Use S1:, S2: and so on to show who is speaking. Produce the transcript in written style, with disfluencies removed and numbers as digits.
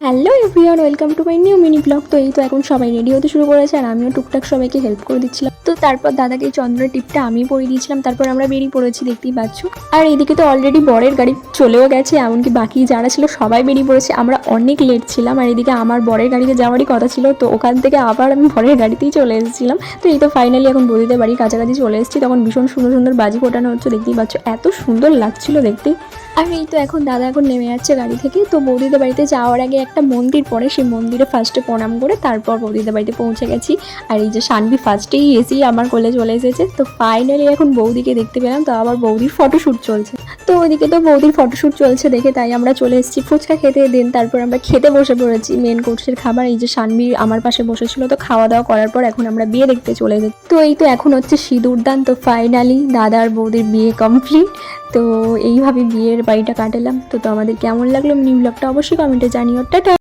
S1: Hello everyone, welcome to my new mini blog. তো এই তো এখন সবাই রেডি হতে শুরু করেছে আর আমিও টুকটাক সবাইকে হেল্প করে দিচ্ছিলাম। তো তারপর দাদাকে এই চন্দ্রের টিপটা আমি পরিয়ে দিয়েছিলাম। তারপর আমরা বেরিয়ে পড়েছি, দেখতেই পাচ্ছ। আর এইদিকে তো অলরেডি বরের গাড়ি চলেও গেছে, এমনকি বাকি যারা ছিল সবাই বেরিয়ে পড়েছে। আমরা অনেক লেট ছিলাম আর এদিকে আমার বরের গাড়িতে যাওয়ারই কথা ছিল, তো ওখান থেকে আবার আমি বরের গাড়িতেই চলে এসেছিলাম। তো এই তো ফাইনালি এখন বৌদিদের বাড়ির কাছাকাছি চলে এসেছি। তখন ভীষণ সুন্দর সুন্দর বাজি ফোটানো হচ্ছে, দেখতেই পাচ্ছ, এত সুন্দর লাগছিল দেখতে। আর এই তো এখন দাদা এখন নেমে যাচ্ছে গাড়ি থেকে। তো বৌদিদের বাড়িতে যাওয়ার আগে একটা মন্দির পড়ে, সেই মন্দিরে ফার্স্টে প্রণাম করে তারপর বৌদিদের বাড়িতে পৌঁছে গেছি। আর এই যে শানবি ফার্স্টেই এসেই আমার কোলে চলে এসেছে। তো ফাইনালি এখন বৌদিকে দেখতে পেলাম, তো আবার বৌদির ফটোশ্যুট চলছে। তো ওইদিকে তো বৌদির ফটোশ্যুট চলছে দেখে তাই আমরা চলে এসেছি ফুচকা খেতে। দিন তারপর আমরা খেতে বসে পড়েছি মেন কোর্সের খাবার। এই যে শানবি আমার পাশে বসেছিল, তো খাওয়া দাওয়া করার পর এখন আমরা বিয়ে দেখতে চলে যাচ্ছি। তো এই তো এখন হচ্ছে সিঁদুর দান। তো ফাইনালি দাদা আর বৌদির বিয়ে কমপ্লিট। তো এইভাবে বিয়ের বাড়িটা কাটালাম। তো আমাদের কেমন লাগলো মিনি ব্লগটা অবশ্যই কমেন্টে জানিও। টাটা।